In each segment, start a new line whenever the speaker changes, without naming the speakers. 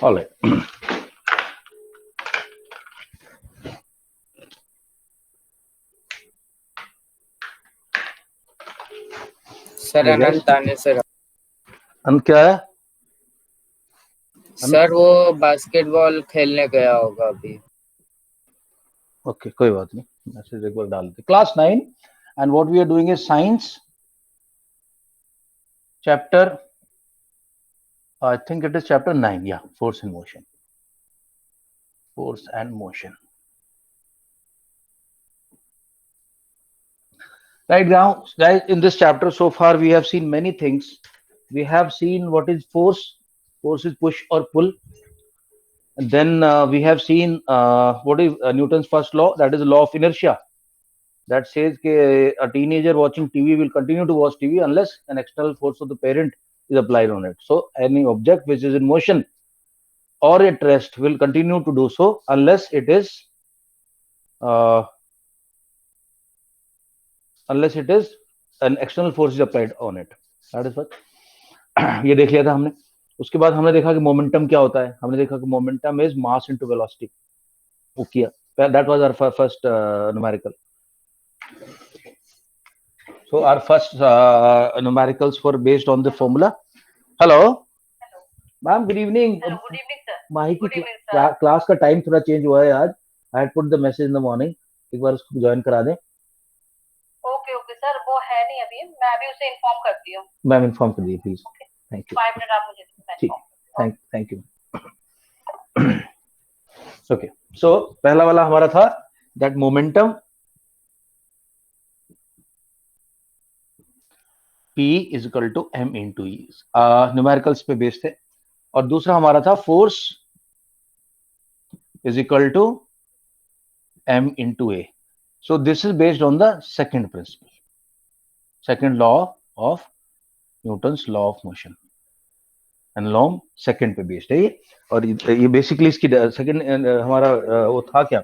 All right.
Sir अनंत आने से
अनंत क्या है?
सर वो बास्केटबॉल खेलने गया होगा अभी।
ओके, कोई बात नहीं, मैसेज एक बार डाल देते। Class 9 and what we are doing is science chapter, I think it is chapter 9, या force and motion. Force and motion. Right now, guys, in this chapter so far we have seen many things. We have seen what is force. Force is push or pull. And then we have seen what is Newton's first law, that is the law of inertia, that says that a teenager watching TV will continue to watch TV unless an external force of the parent is applied on it. So any object which is in motion or at rest will continue to do so unless it is uh, an external force is applied on it. That is what ये देख लिया था हमने। उसके बाद हमने देखा कि मोमेंटम क्या होता है। हमने देखा कि momentum is mass into velocity, वो किया। That was our first numerical. So our first numericals were based on the formula. Hello ma'am, good evening.
Good evening sir.
Mahi
good
की
इवनिंग सर।
क्लास का time थोड़ा change हुआ है आज। I had put the message in the morning, एक बार उसको join करा दें।
ओके ओके सर, वो है नहीं अभी, मैं अभी उसे इन्फॉर्म करती हूँ।
मैम इन्फॉर्म कर दीजिए प्लीज। Thank you.
5 मिनट आप मुझे
ठीक, थैंक यू। ओके, सो पहला वाला हमारा था that momentum P is equal to M into E, numericals पे बेस्ड है। और दूसरा हमारा था force is equal to M into A. So this is based on the second principle, second law of Newton's law of motion, and law second पे based है ये। और ये बेसिकली इसकी सेकेंड हमारा वो था क्या,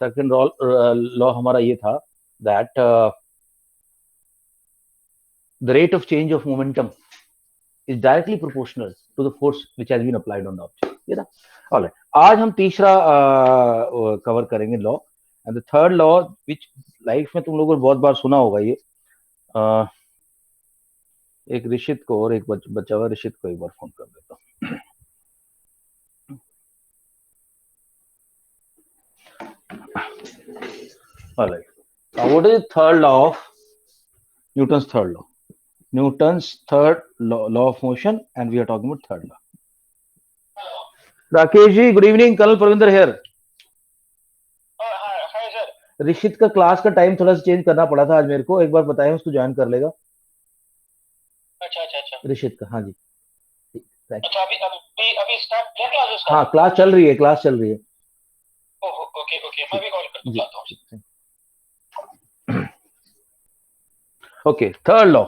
सेकेंड लॉ हमारा ये था that the rate of change of momentum is directly proportional to the force which has been applied on the object. ये था। ऑलराइट, आज हम तीसरा कवर करेंगे law, and the third law which life में तुम लोगों ने बहुत बार सुना होगा ये। एक ऋषित को और एक बच्चा हुआ, ऋषित को एक बार फोन कर देता हूँ। Alright, what is third law of Newton's third law? Newton's third law of motion, and we are talking about third law. Rakesh ji, good evening. Colonel Parvinder here.
Hi sir.
Rishit का क्लास का टाइम थोड़ा सा चेंज करना पड़ा था आज मेरे को, एक बार बताएं, उसको ज्वाइन कर लेगा।
अच्छा
ऋषित का, हाँ जी।
अच्छा, अभी स्टार्ट किया क्लास उसका?
हाँ, क्लास चल रही है, क्लास चल रही है।
ओके मैं भी कॉल करता हूँ।
Okay, third law.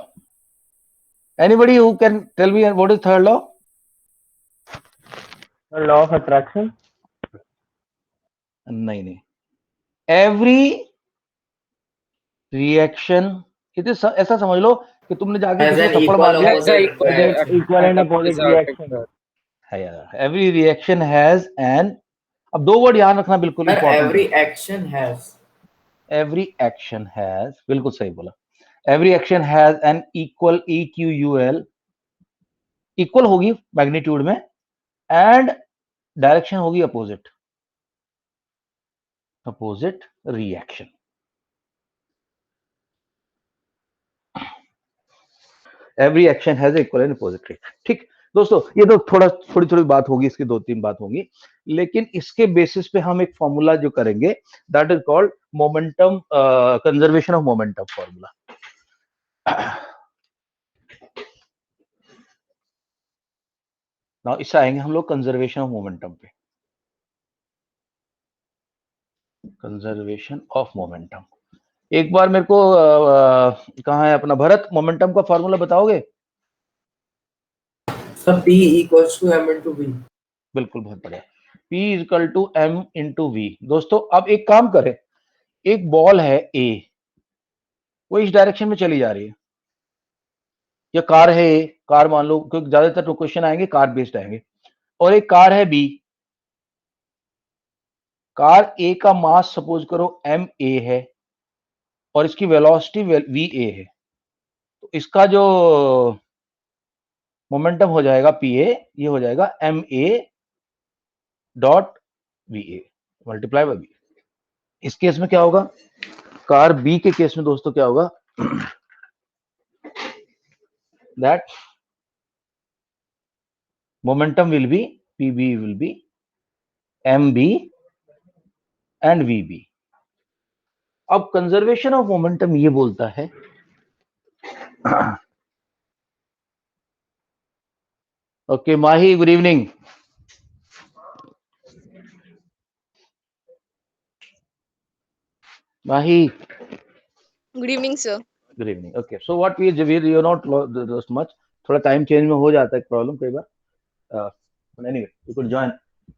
Anybody who can tell me what is third law?
law of attraction?
नहीं, every reaction, ऐसा समझ लो कि तुमने जाके किसी को थप्पड़ मार दिया,
इक्वल एंड अपोजिट रिएक्शन
है यार। every reaction has an, अब दो वर्ड याद रखना बिल्कुल इंपॉर्टेंट। every action has, बिल्कुल सही बोला। every action has an equal EQUL, equal होगी मैग्नीट्यूड में, एंड डायरेक्शन होगी opposite reaction. Every action has equal and opposite reaction. ठीक दोस्तों, ये तो थोड़ी बात होगी, इसकी 2-3 बात होगी, लेकिन इसके बेसिस पे हम एक फॉर्मूला जो करेंगे, that is called momentum conservation of momentum formula. Now इससे आएंगे हम लोग कंजर्वेशन ऑफ मोमेंटम पे। कंजर्वेशन ऑफ मोमेंटम, एक बार मेरे को कहाँ है अपना भरत, मोमेंटम का फॉर्मूला बताओगे?
Sir P equals to M into V।
बिल्कुल, बहुत बढ़िया। P is equal to M into V। दोस्तों अब एक काम करें, एक बॉल है A, वो इस डायरेक्शन में चली जा रही है, या कार है A, कार मान लो, क्योंकि ज्यादातर क्वेश्चन आएंगे कार बेस्ड आएंगे, और एक कार है बी। कार ए का मास सपोज करो एम ए है और इसकी वेलोसिटी वी ए है, तो इसका जो मोमेंटम हो जाएगा पी ए, ये हो जाएगा M A dot V A multiply by B. इस केस में क्या होगा, कार बी के केस में दोस्तों क्या होगा, that momentum will be P B will be M B and V B. अब कंजर्वेशन ऑफ मोमेंटम ये बोलता है okay Mahi, good evening. Mahi,
good evening sir.
Good evening. Okay, so what we you not दोस्त much, थोड़ा time change में हो जाता है प्रॉब्लम कई बार, anyway you could join.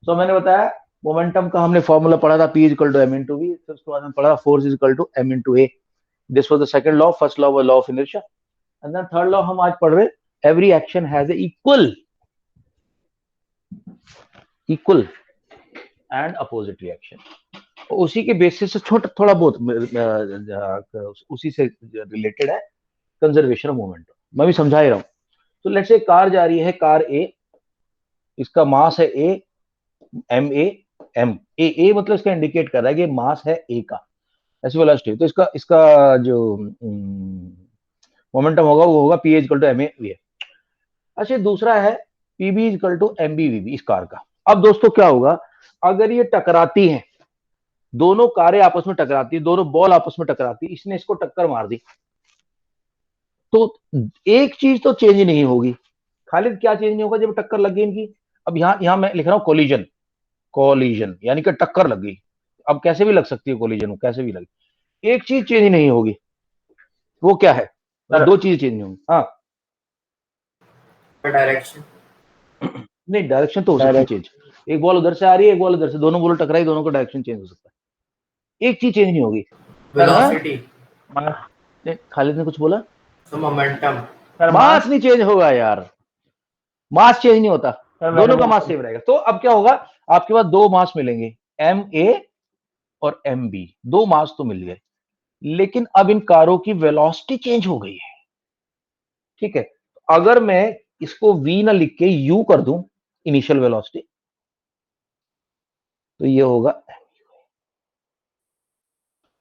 So मैंने बताया मोमेंटम का हमने फॉर्मूला पढ़ा था, P equal to M in to V, फिर उसके बाद हमने पढ़ा force is equal to M in to A. This was the second law, first law was law of inertia, and then third law हम आज पढ़ रहे, every action has a equal and opposite reaction. उसी के basis से छोटा थोड़ा बहुत उसी से रिलेटेड है कंजर्वेशन ऑफ मोमेंटम, मैं भी समझा ही रहा हूं। तो लेट्स से कार जा रही है, कार ए, इसका मास है A M A, M A मतलब इसका इंडिकेट कर रहा है कि मास है ए का, ऐसी वेलोसिटी। तो इसका इसका जो मोमेंटम होगा वो होगा P equal to M A V A. अच्छा, दूसरा है P B equal to M B V B इस कार का। अब दोस्तों क्या होगा, अगर ये टकराती हैं, दोनों कारें आपस में टकराती, दोनों बॉल आपस में टकराती, इसने इसको टक्कर मार दी, तो एक चीज तो चेंज नहीं होगी। खालिद क्या चेंज नहीं होगा जब टक्कर लग गई इनकी? अब यहां मैं लिख रहा हूं कोलिजन, कोलिजन यानी कि टक्कर लग गई। अब कैसे भी लग सकती है कोलिजन, कैसे भी लगे, एक चीज चेंज नहीं होगी, वो क्या है? दो चीज चेंज नहीं होंगी। हाँ,
डायरेक्शन।
नहीं डायरेक्शन तो हो सकती है चेंज, एक बॉल उधर से आ रही है, एक बॉल उधर से, दोनों बॉल टकराई, दोनों का डायरेक्शन चेंज हो सकता है, एक चीज चेंज नहीं होगी।
वेलोसिटी।
खालिद ने कुछ बोला,
तो मोमेंटम।
मास नहीं चेंज होगा यार, मास चेंज नहीं होता, दोनों का मास सेम रहेगा। तो अब क्या होगा, आपके पास दो मास मिलेंगे, एम ए और एम बी, दो मास तो मिल गए, लेकिन अब इन कारों की वेलोसिटी चेंज हो गई है। ठीक है, अगर मैं इसको v ना लिख के u कर दूं इनिशियल वेलोसिटी, तो ये होगा,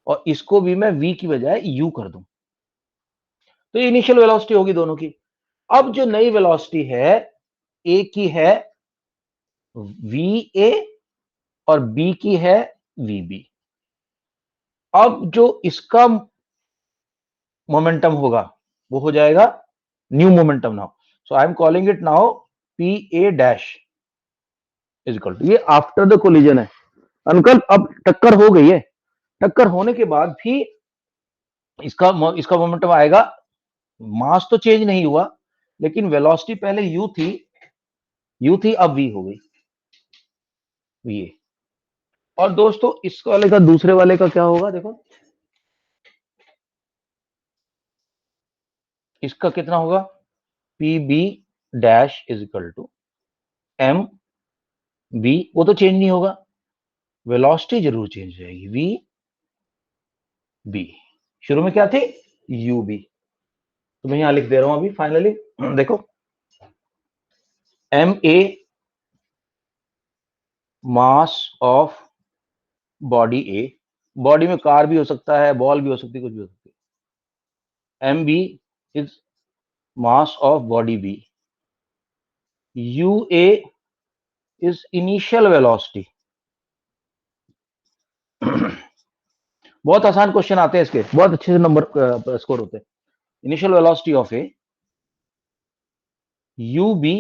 और इसको भी मैं v की बजाय u कर दूं, तो ये इनिशियल वेलोसिटी होगी दोनों की। अब जो नई वेलोसिटी है a की है va और b की है vb। अब जो इसका मोमेंटम होगा वो हो जाएगा new momentum now, so I am calling it now P A dash is equal to, ये आफ्टर द कोलिजन है अंकल। अब टक्कर हो गई है, टक्कर होने के बाद भी इसका मोमेंटम आएगा, मास तो चेंज नहीं हुआ, लेकिन वेलोसिटी पहले u थी अब v हो गई, v। और दोस्तों इस वाले का, दूसरे वाले का क्या होगा, देखो इसका कितना होगा, P B dash is equal to M B, वो तो चेंज नहीं होगा, वेलोसिटी जरूर चेंज हो जाएगी, वी बी, शुरू में क्या थे यू बी, तो मैं यहां लिख दे रहा हूं अभी फाइनली। देखो M A mass of body A, body में कार भी हो सकता है, बॉल भी हो सकती है, कुछ भी हो सकती है। M B is mass of body B, U A is initial velocity. बहुत आसान क्वेश्चन आते हैं इसके, बहुत अच्छे से नंबर स्कोर होते हैं। Initial velocity of A, U B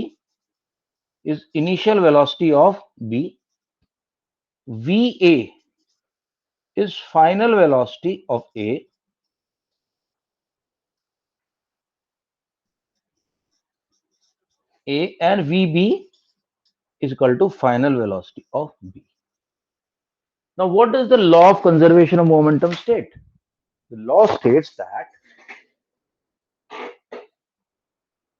is initial velocity of B, VA is final velocity of A, and VB is equal to final velocity of B. Now what does the law of conservation of momentum state? The law states that,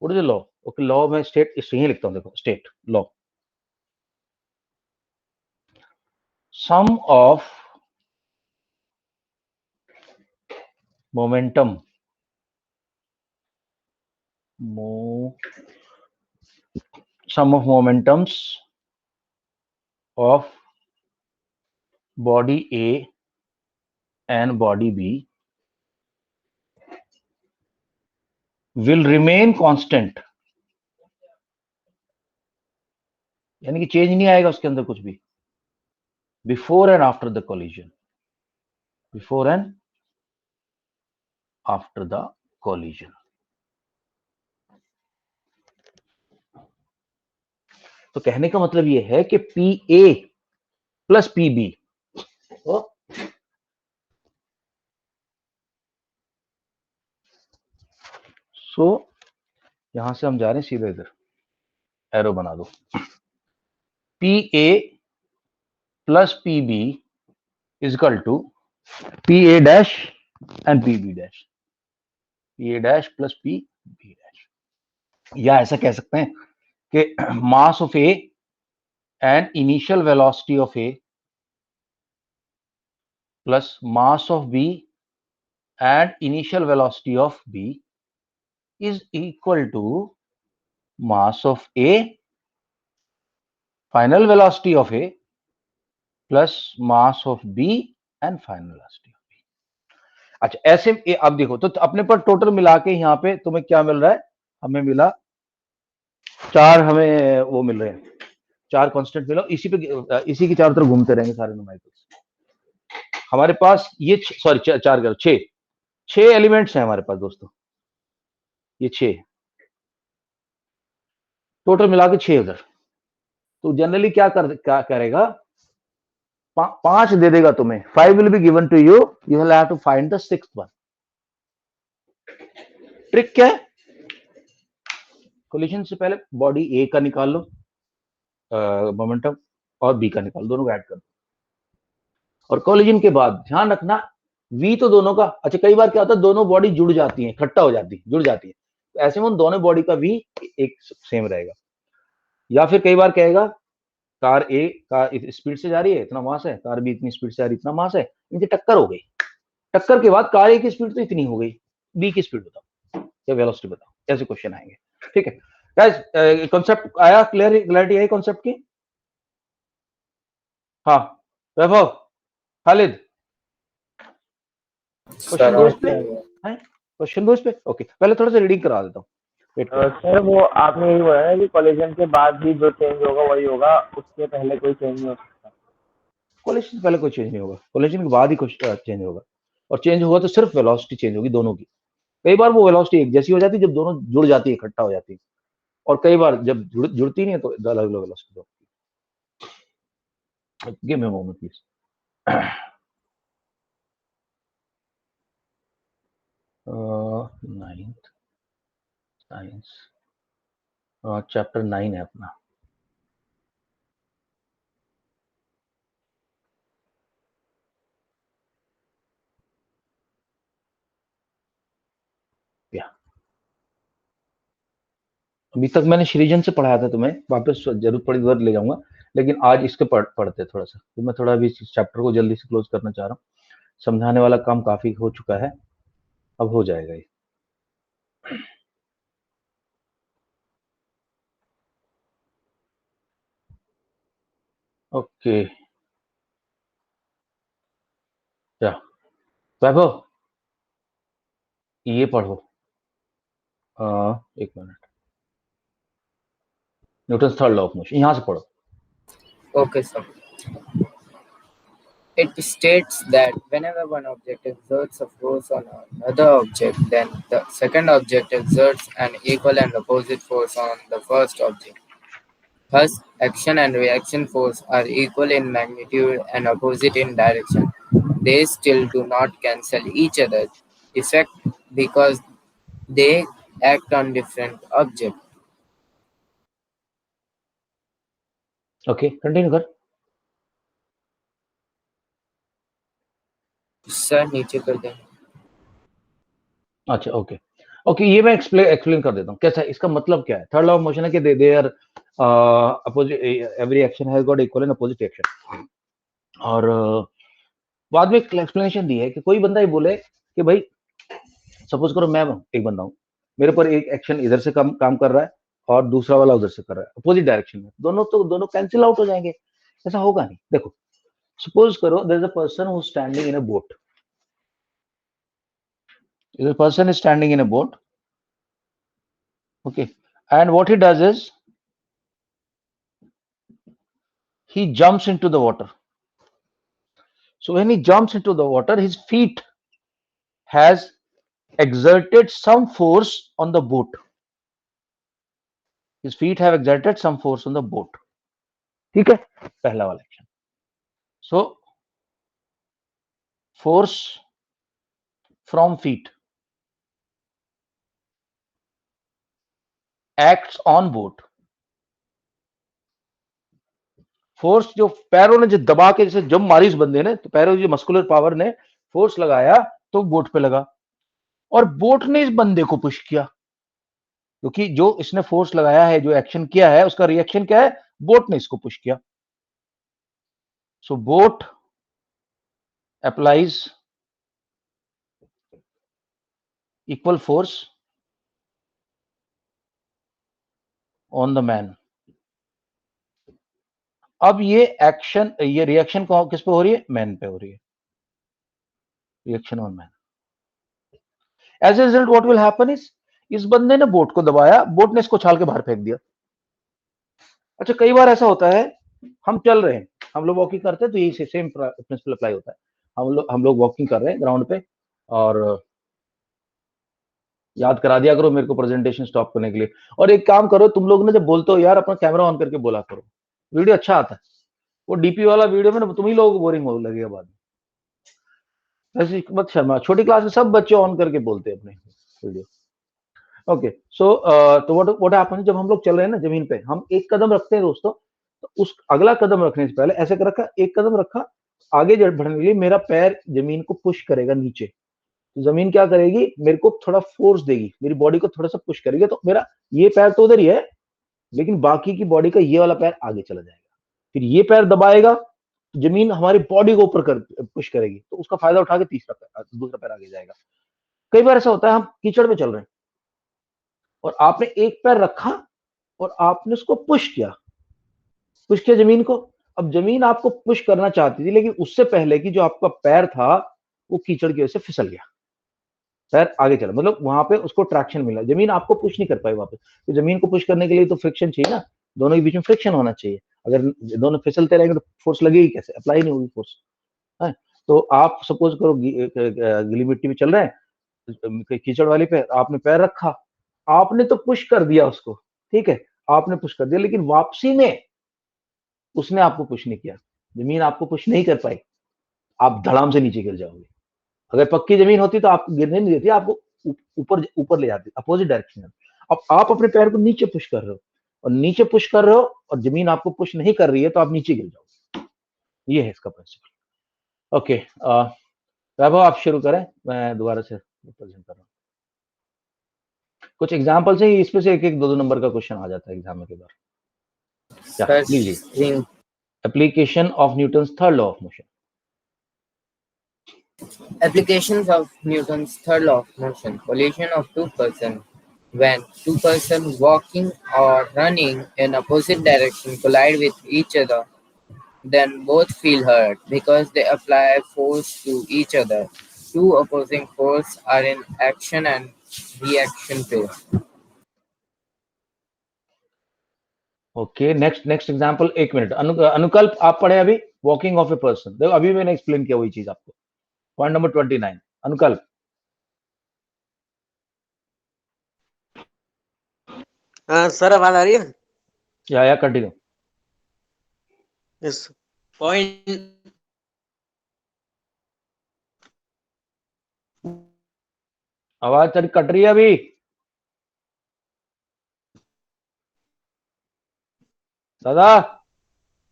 what is the law? Okay, law में state इस यहीं लिखता हूं, देखो state law, sum of momentum sum of momentums of body A and body B will remain constant, यानी कि change नहीं आएगा उसके अंदर कुछ भी, before and after the collision, before and after the collision. तो कहने का मतलब ये है कि P A plus P B, so यहां से हम जा रहे हैं सीधे इधर, एरो बना दो, P A plus P B equal to P A dash and P B dash, P A dash plus P B dash, या ऐसा कह सकते हैं कि mass of A and initial velocity of A plus mass of B and initial velocity of B is equal to mass of A, final velocity of A, plus mass of B and final velocity of B। अच्छा, ऐसे अब देखो तो अपने पर total मिला के यहाँ पे तुम्हें क्या मिल रहा है, हमें मिला 4, हमें वो मिल रहे हैं 4 कांस्टेंट मिला, इसी की चारों तरफ घूमते रहेंगे सारे न्यूमेरिकल्स। हमारे पास ये सॉरी 4 करो 6 एलिमेंट्स हैं हमारे पास दोस्तों, ये 6 टोटल मिला के 6 उधर। तो जनरली क्या करेगा, 5 दे देगा तुम्हें, 5 will be given to you, you will have to find the 6th one. Trick क्या है, कोलिजन से पहले बॉडी ए का निकाल लो मोमेंटम, और बी का निकाल, दोनों को ऐड कर दो, और कोलिजन के बाद ध्यान रखना वी तो दोनों का, अच्छा कई बार क्या होता है दोनों बॉडी जुड़ जाती है, इकट्ठा हो जाती है, जुड़ जाती है, तो ऐसे में उन दोनों बॉडी का वी एक सेम रहेगा। या फिर कई बार कहेगा कार ए का स्पीड से जा रही है, इतना मास है, कार बी इतनी स्पीड से जा रही है, इतना मास है, इनकी टक्कर हो गई, टक्कर के बाद कार ए की स्पीड तो इतनी हो गई, बी की स्पीड बताओ या वेलोसिटी बताओ, ऐसे क्वेश्चन आएंगे। ठीक है गाइस, कॉन्सेप्ट आया, क्लैरिटी आई कॉन्सेप्ट की? हाँ वैभव, खालिद, क्वेश्चन दो इस पे, क्वेश्चन दो इस पे। ओके, पहले थोड़ा सा रीडिंग करा देता हूँ।
सर वो आपने यही बोला है कि कोलिजन के बाद भी जो चेंज होगा वही होगा, उसके पहले कोई चेंज नहीं हो सकता।
कोलिजन से पहले कोई चेंज नहीं होगा, कोलिजन के बाद ही कुछ चेंज होगा, और चेंज होगा तो सिर्फ वेलोसिटी चेंज होगी दोनों की। कई बार वो वेलोसिटी एक जैसी हो जाती है जब दोनों जुड़ जाती है, इकट्ठा हो जाती है, और कई बार जब जुड़ती नहीं है तो अलग अलग वेलोसिटी होती है। Give me a moment please. Ninth science chapter 9 है अपना। अभी तक मैंने श्रीजन से पढ़ाया था तुम्हें, वापस जरूर पढ़ी उधर ले जाऊंगा, लेकिन आज इसके पढ़ते थोड़ा सा, तो मैं थोड़ा अभी इस चैप्टर को जल्दी से क्लोज करना चाह रहा हूँ, समझाने वाला काम काफी हो चुका है, अब हो जाएगा ये। ओके क्या वैभव, ये पढ़ो, एक minute, Newton third law of motion, यहाँ से पढ़ो।
Okay, sir. It states that whenever one object exerts a force on another object, then the second object exerts an equal and opposite force on the first object. Thus, action and reaction force are equal in magnitude and opposite in direction. They still do not cancel each other's effect because they act on different objects.
Okay continue कर।
Sir नीचे कर दें।
अच्छा okay okay, ये मैं explain कर देता हूँ कैसा है, इसका मतलब क्या है। थर्ड लॉ ऑफ मोशन है कि they are opposite, every action has got equal and opposite action. और बाद में एक्सप्लेनेशन दी है कि कोई बंदा ये बोले कि भाई सपोज करो मैं एक बंदा हूँ, मेरे पर एक एक्शन इधर से काम कर रहा है और दूसरा वाला उधर से कर रहा है अपोजिट डायरेक्शन में, दोनों कैंसिल आउट हो जाएंगे। ऐसा होगा नहीं। देखो सपोज करो there is a person who standing in a boat, if a person is standing in a boat, okay, and what he does is he jumps into the water. So when he jumps into the water, his feet has exerted some force on the boat. His feet have exerted some force on the boat. ठीक है, पहला वाला action. So force from feet acts on boat. Force जो पैरों ने जो दबा के जैसे जम मारी उस बंदे ने, तो पैरों की मस्कुलर पावर ने फोर्स लगाया तो बोट पे लगा, और बोट ने इस बंदे को पुश किया, क्योंकि जो इसने फोर्स लगाया है, जो एक्शन किया है, उसका रिएक्शन क्या है, बोट ने इसको पुश किया। So boat applies equal force on the man. अब ये एक्शन, ये रिएक्शन किस पे हो रही है, मैन पे हो रही है, reaction on man. As a result what will happen is, इस बंदे ने बोट को दबाया, बोट ने इसको छाल के बाहर फेंक दिया। अच्छा, कई बार ऐसा होता है, हम चल रहे हैं, हम लोग वॉकिंग करते हैं, तो यही सेम प्रिंसिपल अप्लाई होता है। हम लोग वॉकिंग कर रहे हैं ग्राउंड पे, और याद करा दिया करो मेरे को प्रेजेंटेशन स्टॉप करने के लिए। और एक काम करो, तुम लोग ने जब बोलते हो यार अपना कैमरा ऑन करके बोला करो, वीडियो अच्छा आता है। वो डीपी वाला वीडियो में ना तुम ही लोगों को बोरिंग हो लगेगा बाद में। ऐसी मत शर्मा, छोटी क्लास में सब बच्चे ऑन करके बोलते हैं अपने वीडियो। ओके, सो तो व्हाट हैपन, जब हम लोग चल रहे हैं ना जमीन पे, हम एक कदम रखते हैं दोस्तों, तो उस अगला कदम रखने से पहले ऐसे कर रखा, एक कदम रखा, आगे बढ़ने के लिए मेरा पैर जमीन को पुश करेगा नीचे, तो जमीन क्या करेगी, मेरे को थोड़ा फोर्स देगी, मेरी बॉडी को थोड़ा सा पुश करेगी, तो मेरा ये पैर तो उधर ही है, लेकिन बाकी की बॉडी का ये वाला पैर आगे चला जाएगा। फिर ये पैर दबाएगा, जमीन हमारी बॉडी को ऊपर पुश करेगी, तो उसका फायदा उठा के तीसरा पैर, दूसरा पैर आगे जाएगा। कई बार ऐसा होता है, हम कीचड़ में चल रहे हैं और आपने एक पैर रखा और आपने उसको पुश किया जमीन को। अब जमीन आपको पुश करना चाहती थी, लेकिन उससे पहले कि जो आपका पैर था वो कीचड़ की वजह से फिसल गया, पैर आगे चला, मतलब वहां पे उसको ट्रैक्शन मिला, जमीन आपको पुश नहीं कर पाई वापस। तो जमीन को पुश करने के लिए तो फ्रिक्शन चाहिए ना, दोनों के बीच में फ्रिक्शन होना चाहिए। अगर दोनों फिसलते रहेंगे तो फोर्स लगेगी कैसे, अप्लाई नहीं होगी फोर्स है। तो आप सपोज करो गीली मिट्टी में चल रहे हैं, कीचड़ वाली पे आपने पैर रखा, आपने तो पुश कर दिया उसको, ठीक है, आपने पुश कर दिया, लेकिन वापसी में उसने आपको पुश नहीं किया, जमीन आपको पुश नहीं कर पाई, आप धड़ाम से नीचे गिर जाओगे। अगर पक्की जमीन होती तो आपको गिरने नहीं देती, आपको ऊपर ऊपर ले जाती, अपोजिट डायरेक्शन में। अब आप अपने पैर को नीचे पुश कर रहे हो, और नीचे पुश कर रहे हो और जमीन आपको पुश नहीं कर रही है, तो आप नीचे गिर जाओगे। ये है इसका प्रिंसिपल। ओके, वैभव आप शुरू करें, मैं दोबारा से प्रेजेंट कर रहा हूँ। कुछ एग्जाम्पल से ही इसमें से एक एक दो नंबर का क्वेश्चन आ जाता है एग्जाम में के बार।
Sir,
application of Newton's third law of motion.
applications of Newton's third law of motion. Collision of two persons. When two persons walking or running in opposite direction collide with each other, then both feel hurt because they apply force to each other. Two opposing forces are in action and reaction phase.
Okay, next example, एक minute, अनुकल्प आप पढ़े अभी, walking of a person, देखो अभी मैंने explain किया वही चीज आपको। पॉइंट नंबर 29, अनुकल्प।
सर आवाज आ रही है?
या कंटिन्यू।
यस, पॉइंट
आवाज तेरी कट रही है अभी। दादा,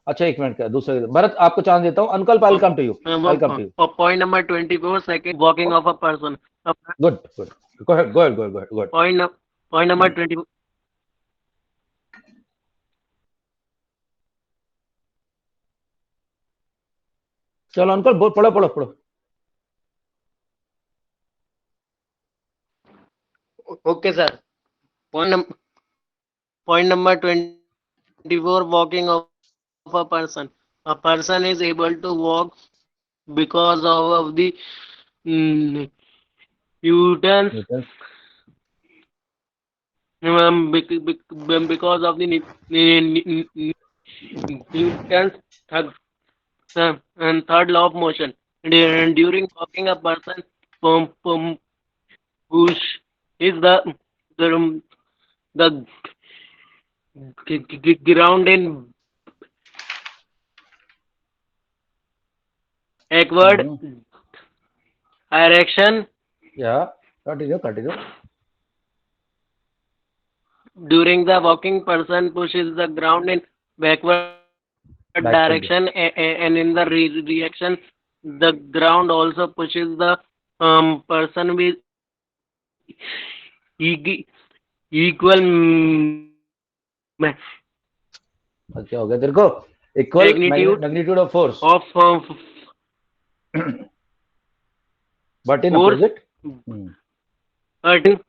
अच्छा एक मिनट का दूसरे, भरत आपको चांस देता हूँ, Anukalp I come to you, I come to you.
Point number 24, second walking of a person.
Good good, go ahead.
Point number 24,
चलो अंकल पढ़ो पढ़ो पढ़ो।
Okay, sir. Point number 24, walking of a person. A person is able to walk because of the Newton's
Newton's
because of the Newton's third law of motion. During walking, a person push is the ground in backward direction.
yeah, continue.
During the walking, person pushes the ground in backward
Backward.
direction, and in the reaction, the ground also pushes the person with equal
क्या हो गया तेरे को? Equal magnitude of force
of
but in
force,
opposite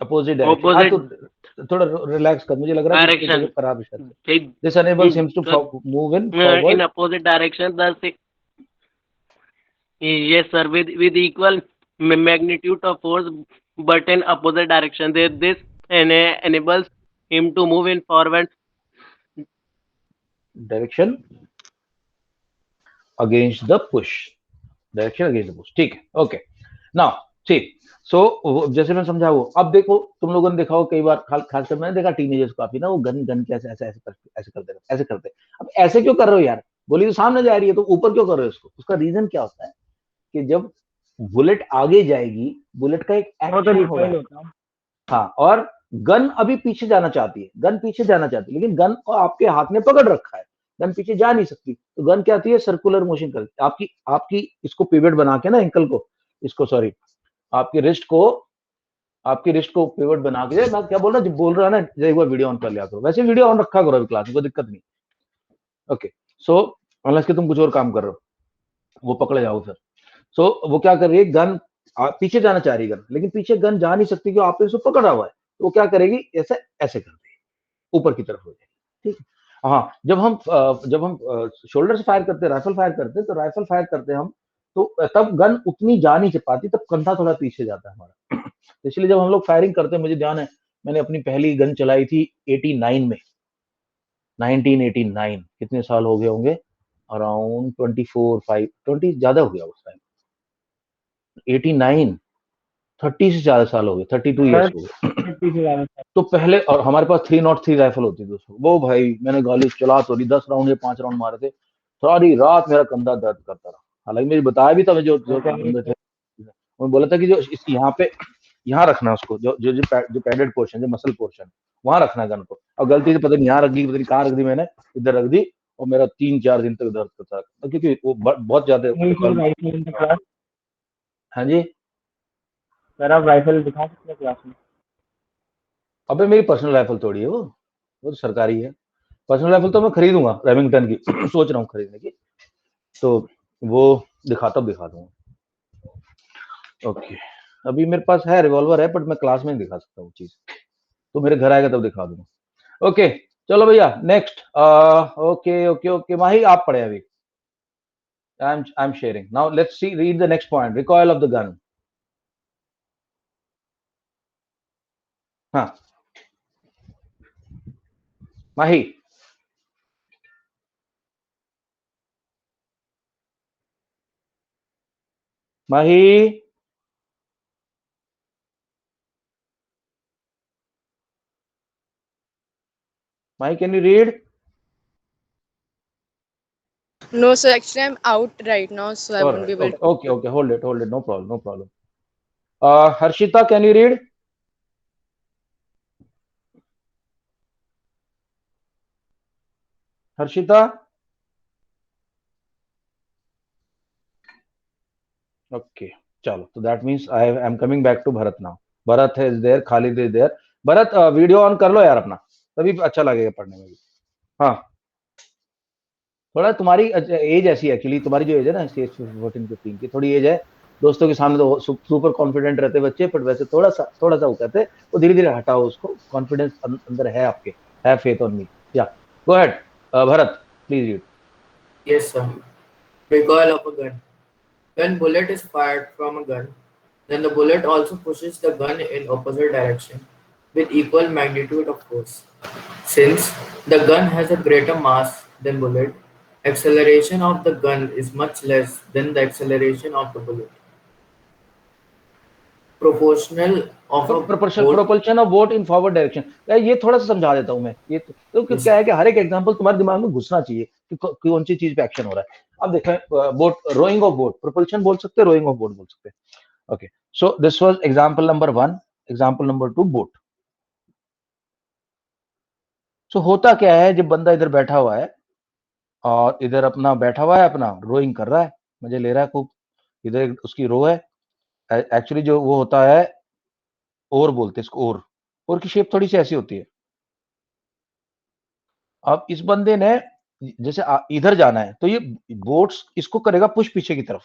opposite direction. थोड़ा relax कर, मुझे लग रहा है कि
direction.
खराब है। This enables him to move in
in
forward
opposite direction. Yes, sir, with equal magnitude of force, but in opposite direction. This enables him to move in forward
direction against the push, direction against the push. ठीक है, okay now ठीक। सो जैसे मैं समझा वो, अब देखो तुम लोगों ने देखा हो कई बार, खासकर मैंने देखा टीनेजर्स काफी ना, वो गन के ऐसे करते। अब ऐसे क्यों कर रहे हो यार? गोली तो सामने जा रही है, तो ऊपर क्यों कर रहे हो इसको? उसका रीजन क्या होता है कि जब बुलेट आगे जाएगी, बुलेट का एक एक्शन होगा। हाँ, और गन अभी पीछे जाना चाहती है, लेकिन गन को आपके हाथ में पकड़ रखा है, गन पीछे जा नहीं सकती। तो गन क्या आती है? सर्कुलर मोशन करती है। आपकी इसको पिवट बना के ना, एंकल को, इसको सॉरी, आपकी रिस्ट को पिवट बना के, मैं क्या बोल रहा ना, एक बार वीडियो ऑन कर लिया करो। वैसे वीडियो ऑन रखा करो अभी क्लास में, कोई दिक्कत नहीं। ओके, सो अनलेस कि तुम कुछ और काम कर रहे हो, वो पकड़े जाओ फिर। सो वो क्या कर रही है, गन पीछे जाना चाह रही है गन, लेकिन पीछे गन जा नहीं सकती क्यों? आपने इसको पकड़ा हुआ है। तो वो क्या करेगी? ऐसे कर देगी, ऊपर की तरफ हो जाएगी। ठीक है। हाँ, जब हम शोल्डर से फायर करते हैं, राइफल फायर करते हैं हम, तो तब गन उतनी जा नहीं पाती, तब कंधा थोड़ा पीछे जाता है हमारा। इसलिए जब हम लोग फायरिंग करते हैं, मुझे ध्यान है मैंने अपनी पहली गन चलाई थी 89 में, 1989। कितने साल हो गए होंगे? अराउंड 20 ज्यादा हो गया उस टाइम। 89, 30 से ज्यादा साल हो गए, 32 ईयर्स हो गए। तो पहले, और हमारे पास 303 राइफल होती थी उसको, वो भाई मैंने गाली चला तो 10 राउंड या 5 राउंड मारे थे, सारी रात मेरा कंधा दर्द करता रहा। हालांकि मुझे बताया भी था, जो बंदे थे, उन्होंने बोला था कि जो इस यहाँ रखना उसको, जो पैडेड पोर्शन, जो मसल पोर्शन, वहां रखना गन को। और गलती से पता नहीं यहाँ रख दी, पता नहीं कहाँ रख दी मैंने, इधर रख दी, और मेरा 3-4 दिन तक दर्द करता रहा, क्योंकि वो बहुत ज्यादा। हाँ जी,
सर आप राइफल दिखा सकते हैं क्लास में?
अबे मेरी पर्सनल राइफल थोड़ी है वो तो सरकारी है। पर्सनल राइफल तो मैं खरीदूंगा रेमिंगटन की, सोच रहा हूँ खरीदने की, तो वो दिखा दूंगा। ओके, अभी मेरे पास है रिवॉल्वर है, बट मैं क्लास में नहीं दिखा सकता वो चीज, तो मेरे घर आएगा तब दिखा दूंगा। ओके चलो भैया, नेक्स्ट। ओके माही, आप पढ़े अभी। I am sharing now, let's see, read the next point, recoil of the gun. हाँ Mahi, Mahi, Mahi, can you read?
No, sir. Actually, I'm out right now, so I won't be able to.
Okay, hold it, no problem. Harshita, can you read? Harshita? Okay, chalo. So that means I am coming back to Bharat now. Bharat is there, Khalid is there. Bharat, video on कर लो यार अपना, तभी अच्छा लगेगा पढ़ने में भी। हाँ थोड़ा तुम्हारी एज ऐसी है एक्चुअली, तुम्हारी जो एज है ना 14-15 की थोड़ी एज है, दोस्तों के सामने तो सुपर कॉन्फिडेंट रहते बच्चे, बट वैसे थोड़ा सा वो कहते हैं, वो धीरे धीरे हटाओ उसको, कॉन्फिडेंस अंदर है आपके, have faith on me. Yeah go ahead Bharat, please read.
Yes, sir. Recoil of a gun. When bullet is fired from a gun, then the bullet also pushes the gun in opposite direction with equal magnitude of force. Since the gun has a greater mass than bullet, acceleration of the gun is much less than the acceleration of the bullet. Proportional of a bolt.
Propulsion of boat in forward direction, ये थोड़ा सा समझा देता हूँ मैं, ये तो
Yes.
क्या है कि हर एक एग्जांपल तुम्हारे दिमाग में घुसना चाहिए कि कौन सी चीज पे एक्शन हो रहा है। अब देखें, boat, rowing of boat, propulsion बोल सकते हैं, रोइंग ऑफ बोट बोल सकते हैं। Okay, so this was example number 1, example number 2 boat. So होता क्या है, जब बंदा इधर बैठा हुआ है और इधर अपना बैठा हुआ है, अपना रोइंग कर रहा है, मजे ले रहा है खूब, इधर उसकी रो है, एक्चुअली जो वो होता है ओर बोलते हैं इसको, ओर की शेप थोड़ी सी ऐसी होती है। अब इस बंदे ने जैसे इधर जाना है, तो ये बोट्स इसको करेगा पुश पीछे की तरफ,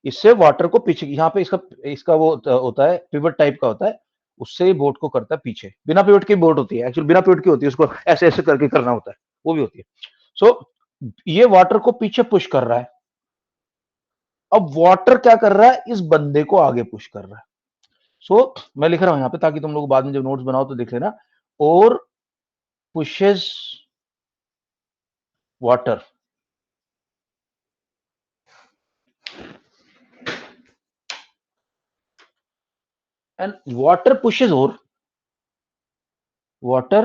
इससे वाटर को पीछे, यहाँ पे इसका इसका वो होता है पिवट टाइप का होता है, उससे बोट को करता है पीछे। बिना पिवट की बोट होती है, एक्चुअली बिना पिवट की होती है, उसको ऐसे ऐसे करके करना होता है, वो भी होती है। सो ये वाटर को पीछे पुश कर रहा है। अब वाटर क्या कर रहा है, इस बंदे को आगे पुश कर रहा है। सो मैं लिख रहा हूं यहाँ पे, ताकि तुम लोग बाद में जब नोट्स बनाओ तो देख लेना, और pushes water and water pushes ore, water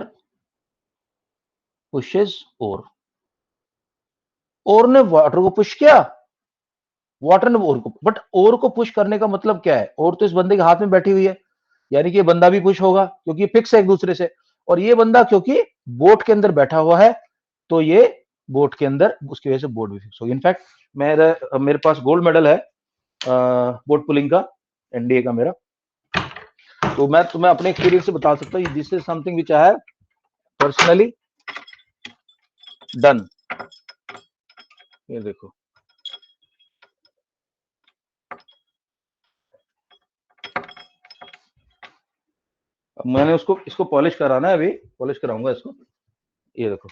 pushes ore, ओर ने वाटर को पुश किया, वाटर ने ओर को, बट ओर को पुश करने का मतलब क्या है, ओर तो इस बंदे के हाथ में बैठी हुई है, यानी कि ये बंदा भी पुश होगा क्योंकि ये फिक्स है एक दूसरे से, और ये बंदा क्योंकि बोट के अंदर बैठा हुआ है, तो ये बोट के अंदर, उसकी वजह से बोट भी फिक्स होगी। इनफैक्ट मेरे पास गोल्ड मेडल है बोट पुलिंग का, एनडीए का मेरा, तो मैं तुम्हें अपने एक्सपीरियंस से बता सकता हूँ, this is something which I have personally done. ये देखो, अब मैंने इसको पॉलिश कराना है, अभी पॉलिश कराऊंगा इसको। ये देखो,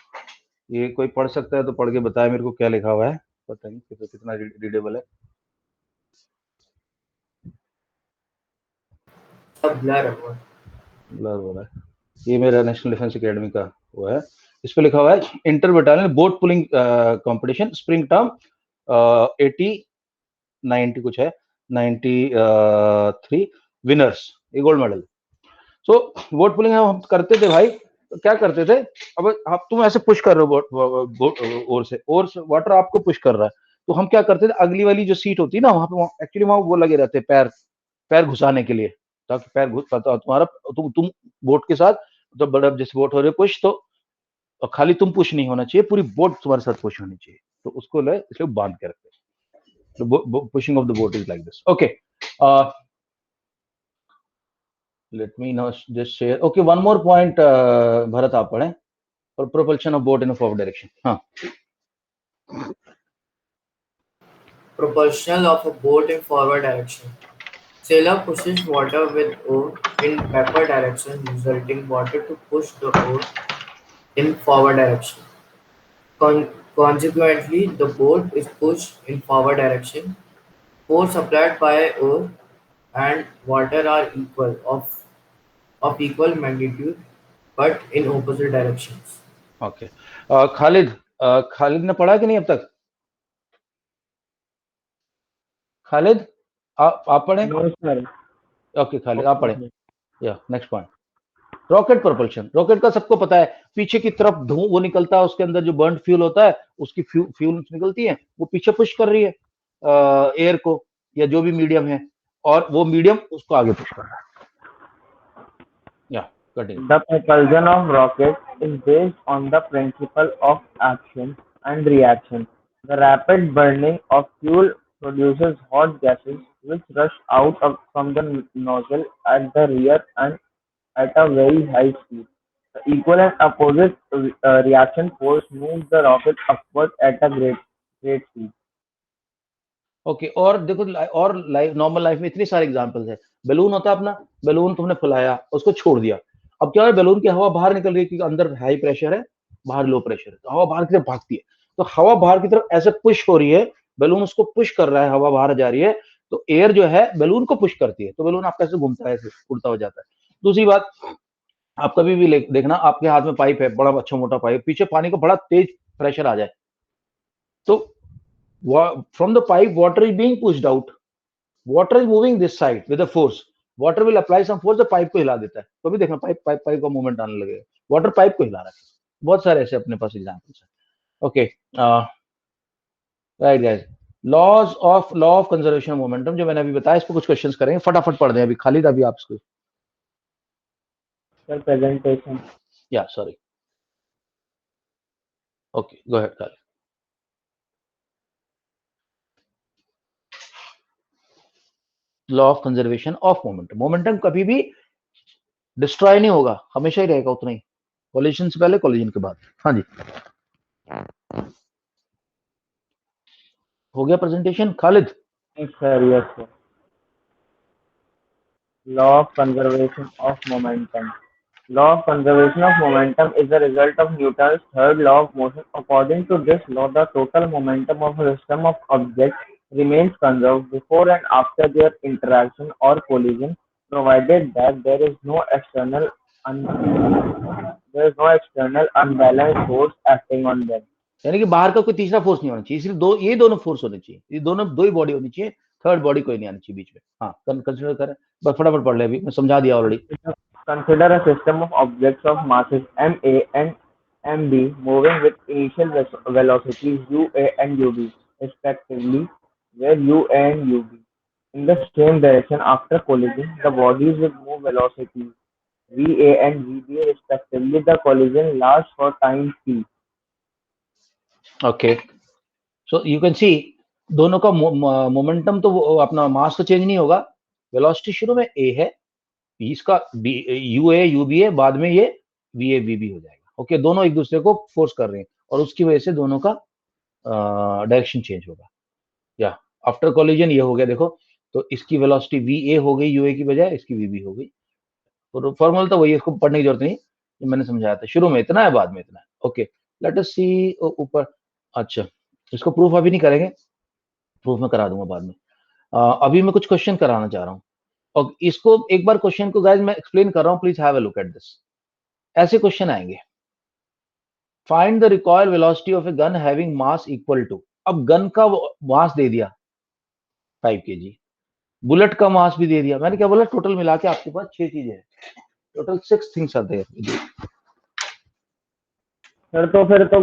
ये कोई पढ़ सकता है तो पढ़ के बताए मेरे को क्या लिखा हुआ है, पता नहीं कितना रीडेबल है।
सब ब्लर है बहुत।
ब्लर हो रहा है, ये मेरा नेशनल डिफेंस एकेडमी का वो है, इस पे लिखा हुआ है inter battalion boat pulling competition spring term 80-90 कुछ है, 93 विनर्स, ये गोल्ड मेडल। सो बोट पुलिंग हम करते थे भाई, तो क्या करते थे, अब आप तुम ऐसे पुश कर रहे हो बोट और से वाटर आपको पुश कर रहा है, तो हम क्या करते थे, अगली वाली जो सीट होती है ना, वहां पे एक्चुअली वहां वो लगे रहते पैर, पैर घुसाने के लिए, ताकि पैर घुस पाता तुम्हारा, तुम बोट के साथ, तो बड़ा जैसे बोट हो रहे पुश, तो खाली तुम पुश नहीं होना चाहिए, पूरी बोट तुम्हारे साथ पुश होनी चाहिए, तो उसको ले इसलिए बांध के रखते हैं, तो pushing of the boat is like this. Okay, let me now just share, okay, one more point bharat aap padhe, for propulsion of boat in a forward direction। हाँ,
Propulsion of a boat in forward direction. Sailor pushes water with oar in backward direction, resulting water to push the oar in forward direction. Consequently, the boat is pushed in forward direction. Force applied by oar and water are equal of equal magnitude, but in opposite directions.
okay, Khalid ने पढ़ा कि नहीं अब तक? खालिद, आप पढ़े?
No sir.
Okay Khalid आप पढ़े, या next point, rocket propulsion. Rocket का सबको पता है, पीछे की तरफ धुआं वो निकलता है, उसके अंदर जो बर्न फ्यूल होता है, उसकी फ्यूल निकलती है, वो पीछे पुश कर रही है एयर को, या जो भी मीडियम है, और वो मीडियम उसको आगे पुश कर रहा है। या continue.
The propulsion of rockets is based on the principle of action and reaction. The rapid burning of fuel produces hot gases which rush from the nozzle at the rear and at a very high speed. The equal and opposite reaction force moves the rocket upward at a great speed.
Okay, और देखो और life, normal life में इतनी सारे examples है। Balloon होता है अपना, बैलून तुमने फुलाया, उसको छोड़ दिया, अब क्या है, बैलून की हवा बाहर निकल रही है क्योंकि अंदर हाई प्रेशर है, बाहर लो प्रेशर है, तो हवा बाहर की तरफ भागती है, तो हवा बाहर की तरफ ऐसे पुश हो रही है, बैलून उसको पुश कर रहा है, हवा बाहर जा रही है, तो एयर जो है बैलून को पुश करती है, तो बैलून आपका ऐसे घूमता है, ऐसे उड़ता हो जाता है। दूसरी बात, आप कभी भी देखना, आपके हाथ में पाइप है, बड़ा अच्छा मोटा पाइप, पीछे पानी का बड़ा तेज प्रेशर आ जाए, तो from the pipe water is being pushed out, water is moving this side with a force, water will apply some force, the pipe को हिला देता है, तो भी देखना पाइप का मूवमेंट आने लगेगा, वाटर पाइप को हिला रहा है। बहुत सारे ऐसे अपने पास एग्जांपल्स हैं। Okay, right guys, law of conservation of momentum जो मैंने अभी बताया, इस पर कुछ क्वेश्चंस करेंगे, फटाफट पढ़ दें अभी, खालिद अभी आप इसको,
Sir, presentation.
या sorry, okay go ahead Khalid. Law of conservation of momentum, momentum कभी भी डिस्ट्रॉय नहीं होगा, हमेशा ही रहेगा उतना ही, कोलिजन से पहले, कोलिजन के बाद। हाँ जी, हो गया presentation Khalid?
Yes, sir. Yes, sir. Law of conservation of momentum. Law of conservation of momentum is the result of Newton's third law of motion. According to this law, the total momentum of a system of objects remains conserved before and after their interaction or collision, provided that there is no external unbalanced force acting on them.
यानी कि बाहर का कोई तीसरा force नहीं होना चाहिए, सिर्फ ये दोनों फोर्स होने चाहिए, ये दोनों दो ही बॉडी होनी चाहिए, थर्ड बॉडी कोई नहीं आनी चाहिए बीच में। हाँ, कंसीडर करें, बस फटाफट पढ़ ले, अभी मैं समझा दिया already.
Consider a system of objects of masses ma and mb moving with initial velocities ua and ub respectively, where ua and ub in the same direction after collision. The bodies with move velocities va and vb respectively. The collision lasts for time t.
Okay, so you can see दोनों का momentum तो अपना मास तो change नहीं होगा, velocity शुरू में ए है, इसका यू ए यू बी है, बाद में ये वी ए वी बी हो जाएगा। ओके, दोनों एक दूसरे को फोर्स कर रहे हैं और उसकी वजह से दोनों का डायरेक्शन चेंज होगा। या आफ्टर कोलिजन ये हो गया, देखो, तो इसकी वेलोसिटी वी ए हो गई यू ए की बजाय, इसकी वी बी हो गई, तो फॉर्मूला तो वही, इसको पढ़ने की जरूरत नहीं, ये मैंने समझाया था, शुरू में इतना है, बाद में इतना है। ओके, लेट अस सी ऊपर। अच्छा, इसको प्रूफ अभी नहीं करेंगे, प्रूफ में करा दूंगा बाद में। अभी मैं कुछ क्वेश्चन कराना चाह रहा हूँ, और इसको एक बार क्वेश्चन को गाइस मैं एक्सप्लेन कर रहा हूँ, please have a look at this. ऐसे क्वेश्चन आएंगे, find the recoil velocity of a gun having mass equal to, अब गन का मास दे दिया 5 kg, बुलेट का मास भी दे दिया, मैंने क्या बोला, टोटल मिला के आपके पास 6 चीजें हैं, total 6 things are there.
Sir तो फिर तो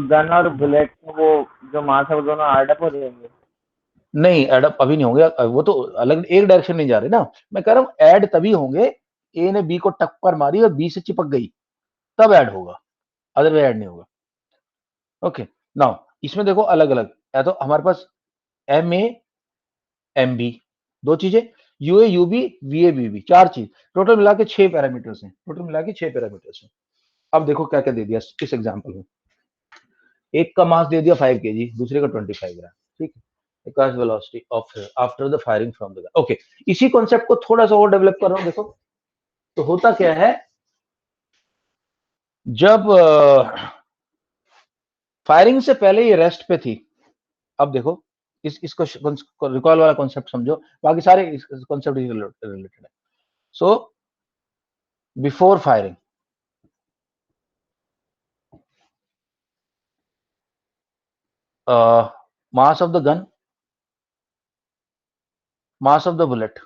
गन और बुलेट वो जो मास है वो दोनों ऐड अप हो जाएंगे?
नहीं, एडअप अभी नहीं होंगे, वो तो अलग एक डायरेक्शन नहीं जा रहे ना, मैं कह रहा हूँ ऐड तभी होंगे, ए ने बी को टक्कर मारी और बी से चिपक गई, तब ऐड होगा, अदरवाइज ऐड नहीं होगा। ओके, नाउ इसमें देखो अलग अलग है, तो हमारे पास एम ए एम बी दो चीजें, U A U B V A B B 4 चीज, टोटल मिला के 6 पैरामीटर्स हैं, टोटल मिला के 6 पैरामीटर्स हैं। अब देखो क्या क्या दे दिया इस एग्जाम्पल में, एक का मास दे दिया 5 kg, दूसरे का 25 ग्राम, ठीक है, because velocity of after the firing from the gun। Okay, इसी कॉन्सेप्ट को थोड़ा सा और डेवलप कर रहा हूं, देखो तो होता क्या है, जब फायरिंग से पहले ये रेस्ट पे थी, अब देखो इसको रिकॉल वाला कॉन्सेप्ट समझो, बाकी सारे कॉन्सेप्ट रिलेटेड है। So before firing, mass of the gun, mass of the bullet,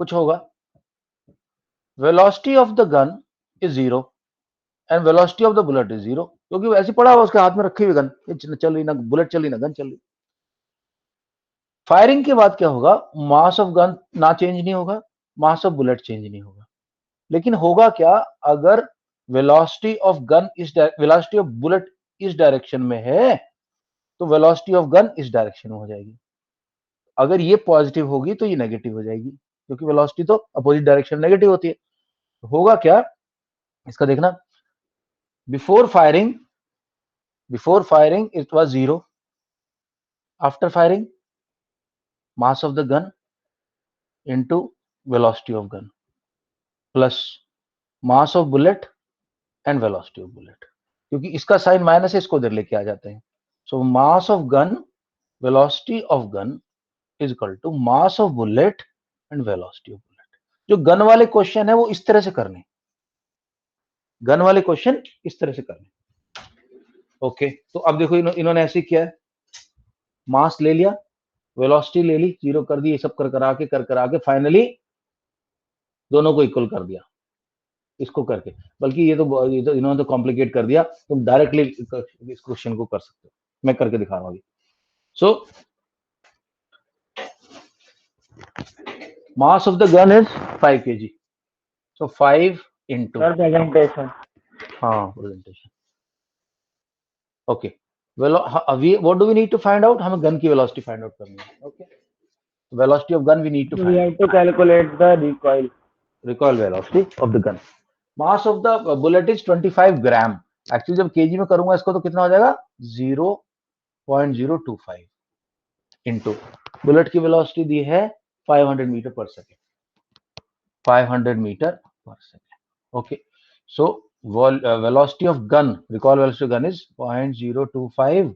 कुछ होगा, velocity of the gun is 0 and velocity of the bullet is 0, क्योंकि वो ऐसे पड़ा हुआ उसके हाथ में रखी हुई गन, चल रही ना बुलेट चल रही ना गन चल रही। फायरिंग के बाद क्या होगा, मास ऑफ गन ना चेंज नहीं होगा, मास ऑफ बुलेट चेंज नहीं होगा, लेकिन होगा क्या, अगर वेलोसिटी ऑफ गन इस वेलोसिटी ऑफ बुलेट इस डायरेक्शन में है, तो वेलोसिटी ऑफ गन इस डायरेक्शन में हो जाएगी, अगर ये पॉजिटिव होगी तो ये नेगेटिव हो जाएगी, क्योंकि वेलोसिटी तो अपोजिट डायरेक्शन नेगेटिव होती है। होगा क्या, इसका देखना, before firing it was 0, after firing mass of the gun into velocity of gun plus mass of bullet and velocity of bullet, क्योंकि इसका साइन माइनस है, इसको इधर लेके आ जाते हैं। So mass of gun, velocity of gun is equal to mass of bullet and velocity of bullet. जो गन वाले क्वेश्चन है वो इस तरह से करने, गन वाले क्वेश्चन इस तरह से करने। ओके, तो अब देखो इन्होंने ऐसे किया है, मास ले लिया, वेलोसिटी ले ली, 0 कर दी, ये सब कर करा के फाइनली दोनों को इक्वल कर दिया इसको करके। बल्कि ये तो इन्होंने तो कॉम्प्लिकेट कर दिया, तुम डायरेक्टली इस क्वेश्चन को कर सकते हो, मैं करके दिखा रहा हूं अभी। So mass of the gun is 5 kg, so 5 into
presentation.
हाँ presentation. Okay, what do we need to find out? हमें गन की वेलोसिटी फाइंड आउट करनी है। Okay, velocity of gun we need to
We
find
have to calculate the recoil.
recoil velocity of the gun. Mass of the bullet is 25 gram. Actually जब KG में करूंगा इसको तो कितना हो जाएगा 0.025 इनटू बुलेट की वेलोसिटी दी है 500 metre per second, 500 metre per second. Okay, so velocity of gun, recoil velocity of gun is 0.025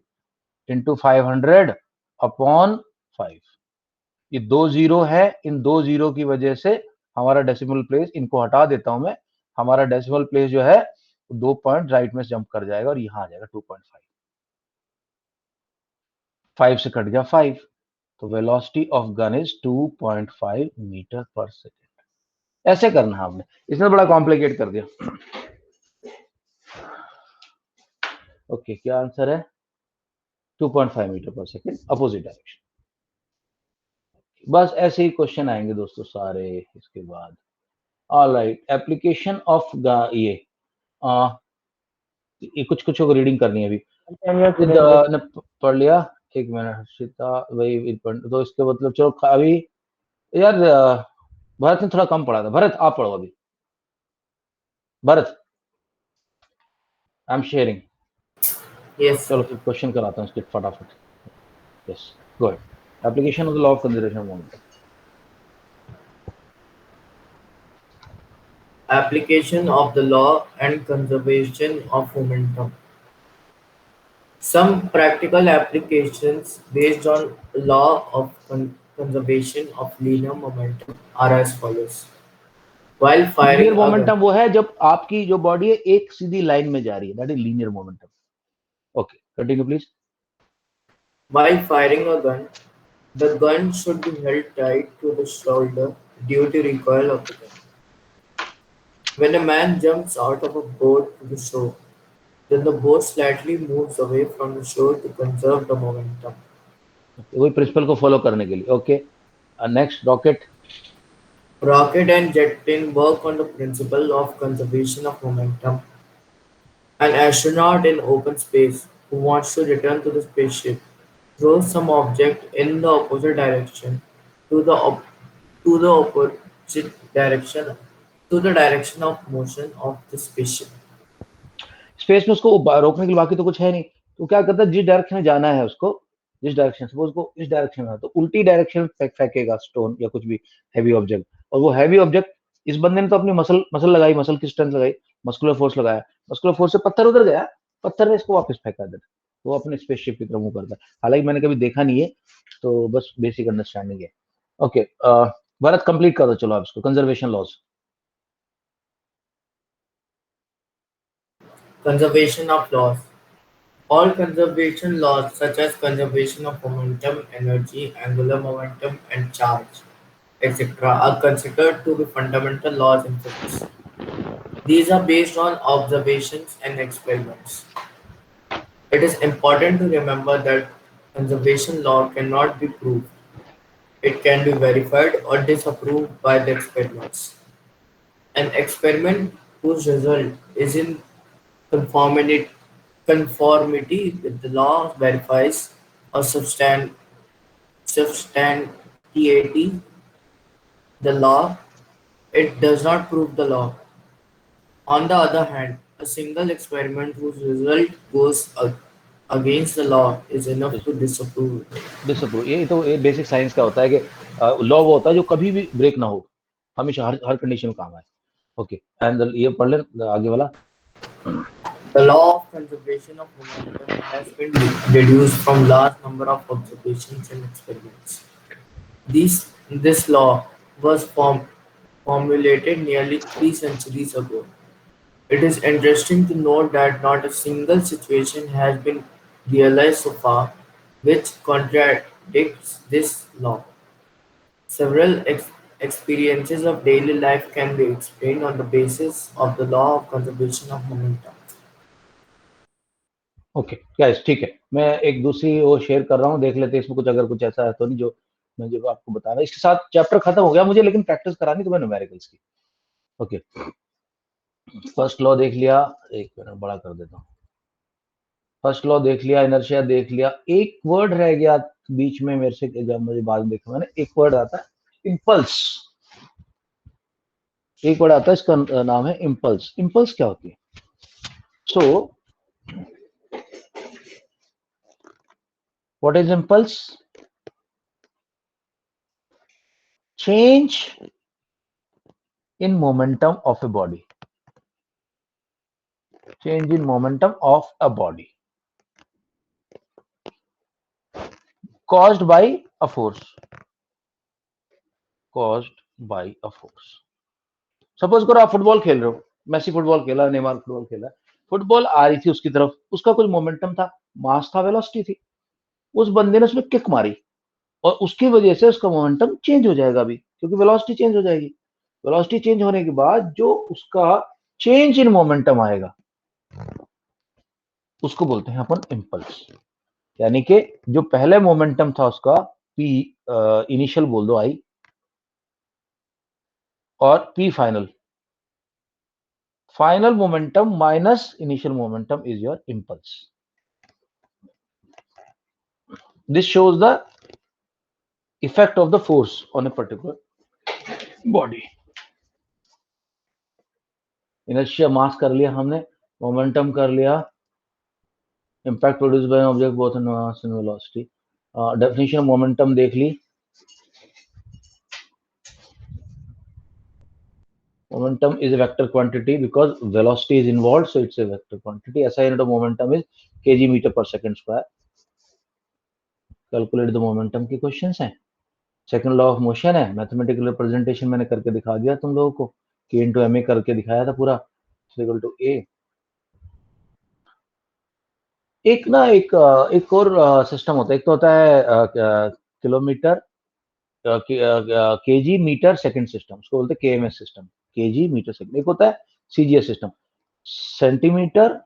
into 500 upon 5। ये 2 0 है, इन 2 0 की वजह से हमारा डेसिमल प्लेस, इनको हटा देता हूं मैं, हमारा डेसिमल प्लेस जो है 2 पॉइंट राइट में जंप कर जाएगा और यहां आ जाएगा 2.5, 5 से कट गया 5, तो velocity of gun is 2.5 metre per second. ऐसे करना है आपने, इसने बड़ा कॉम्प्लिकेट कर दिया। ओके, क्या आंसर है 2.5 metre per second opposite direction. बस ऐसे ही क्वेश्चन आएंगे दोस्तों सारे इसके बाद। ऑलराइट, एप्लीकेशन ऑफ ये कुछ को रीडिंग करनी है अभी।
Can you finish it?
ने पढ़ लिया, एक मिनट हर्षिता, वही तो इसके मतलब चलो अभी यार भरत ने थोड़ा कम पढ़ा था। भरत आप पढ़ो अभी, भरत आई एम शेयरिंग।
Yes.
चलो फिर क्वेश्चन कराता हूँ इसके फटाफट। Yes, go ahead. Application of the law of conservation momentum.
Application of the law and conservation of momentum. Some practical applications based on law of conservation of linear momentum are as follows. While firing
linear
a gun,
momentum वो है जब आपकी जो body है एक सीधी line में जा रही है, that is linear momentum. Okay, continue please.
while firing a gun, the gun should be held tight to the shoulder due to recoil of the gun. When a man jumps out of a boat to the shore, then the boat slightly moves away from the shore to conserve the momentum.
वही principal को follow करने के लिए। Okay, next rocket.
Rocket and jet plane work on the principle of conservation of momentum. An astronaut in open space who wants to return to the spaceship throws some object in the opposite direction to the opposite direction to the direction of motion of the spaceship.
Space में उसको रोकने के लिए बाकी तो कुछ है नहीं, तो क्या करता है जिस डायरेक्शन में जाना है उसको, जिस डायरेक्शन से उसको इस डायरेक्शन में, तो उल्टी डायरेक्शन में फेंकेगा स्टोन या कुछ भी हैवी ऑब्जेक्ट। और वो हैवी ऑब्जेक्ट, इस बंदे ने तो अपनी मसल लगाई, मसल की स्ट्रेंथ लगाई, मस्कुलर फोर्स लगाया, मस्कुलर फोर्स से पत्थर उधर गया, पत्थर ने इसको वापस फेंका इधर, वो अपने स्पेसशिप की तरफ मूव करता है। हालांकि मैंने कभी देखा नहीं है, तो बस बेसिक अंडरस्टैंडिंग है। ओके, भरत कंप्लीट कर दो चलो आप इसको, conservation laws.
Conservation of laws. All conservation laws such as conservation of momentum, energy, angular momentum and charge, etc. are considered to be fundamental laws in physics. These are based on observations and experiments. It is important to remember that conservation law cannot be proved. It can be verified or disapproved by the experiments. An experiment whose result is in conformity with the law verifies or substantiates the law. It does not prove the law. On the other hand, a single experiment whose result goes against the law is enough to disapprove it.
Disapprove, ये तो ये basic science का होता है कि law वो होता है जो कभी भी ब्रेक ना हो, हमेशा हर हर कंडीशन में काम आए. ओके, एंड ये पढ़ ले आगे वाला.
The law of conservation of momentum has been deduced from large number of observations and experiments. This law was formulated nearly 3 centuries ago. It is interesting to note that not a single situation has been realized so far which contradicts this law. Several experiences of daily life can be explained on the basis of the law of conservation of momentum.
Okay guys, ठीक है, मैं एक दूसरी वो share कर रहा हूँ, देख लेते हैं इसमें कुछ, अगर कुछ ऐसा है तो नहीं जो मैं जो आपको बता रहा हूँ. इसके साथ चैप्टर खत्म हो गया मुझे, लेकिन प्रैक्टिस करानी तो मैं न्यूमेरिकल्स की. ओके, फर्स्ट लॉ देख लिया, एक मिनट बड़ा कर देता हूँ. फर्स्ट लॉ देख लिया, इनर्शिया देख लिया, एक वर्ड रह गया बीच में मेरे से, जब मुझे बाद में देखा मैंने, एक वर्ड आता है इम्पल्स. एक वर्ड आता है, इसका नाम है इम्पल्स. इम्पल्स क्या होती है? So what is impulse? Change in momentum of a body. Change in momentum of a body caused by a force. Caused by a force. Suppose करो आप फुटबॉल खेल रहे हो, मेसी फुटबॉल खेला, नेमार फुटबॉल खेला, फुटबॉल आ रही थी उसकी तरफ, उसका कुछ मोमेंटम था, मास था, वेलोसिटी थी, उस बंदे ने उसमें किक मारी और उसकी वजह से उसका मोमेंटम चेंज हो जाएगा अभी, क्योंकि वेलोसिटी चेंज हो जाएगी. वेलोसिटी चेंज होने के बाद जो उसका चेंज इन मोमेंटम आएगा उसको बोलते हैं अपन इम्पल्स. यानी कि जो पहले मोमेंटम था उसका पी इनिशियल बोल दो आई, और P final, final momentum minus initial momentum is your impulse. This shows the effect of the force on a particular body. Inertia mass कर लिया हमने, मोमेंटम कर लिया, impact produce by object both in mass and velocity. Definition of momentum देख ली. Momentum is a vector quantity because velocity is involved, so it's a vector quantity. SI unit of momentum is kg meter per second square. Calculate the momentum के questions हैं. Second law of motion है, mathematical representation मैंने करके दिखा दिया तुम लोगों को, k into ma करके दिखाया था पूरा, इक्वल टू a. एक ना एक और सिस्टम होता है, एक तो होता है kilometre KG metre second system, उसको बोलते हैं KMS system, KG metre second. एक होता है CGS system, centimetre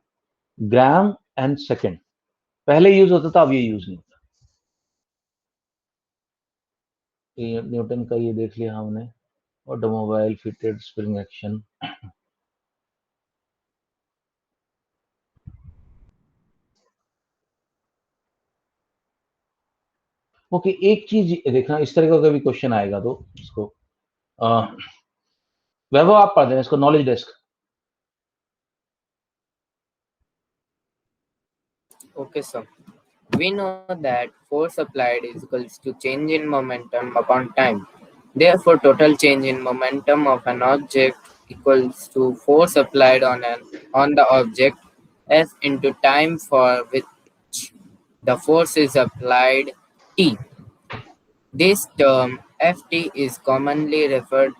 gram and second. पहले यूज होता था, अब ये यूज नहीं होता. ये न्यूटन का ये देख लिया हमने, automobile fitted spring action. Okay, एक चीज देखना, इस तरह का कभी क्वेश्चन आएगा तो इसको वैभव आप पढ़ देना इसको, knowledge desk.
Okay, sir. We know that force applied is equals to change in momentum upon time. Therefore, total change in momentum of an object equals to force applied on the object F into time for which the force is applied T. This term Ft is commonly referred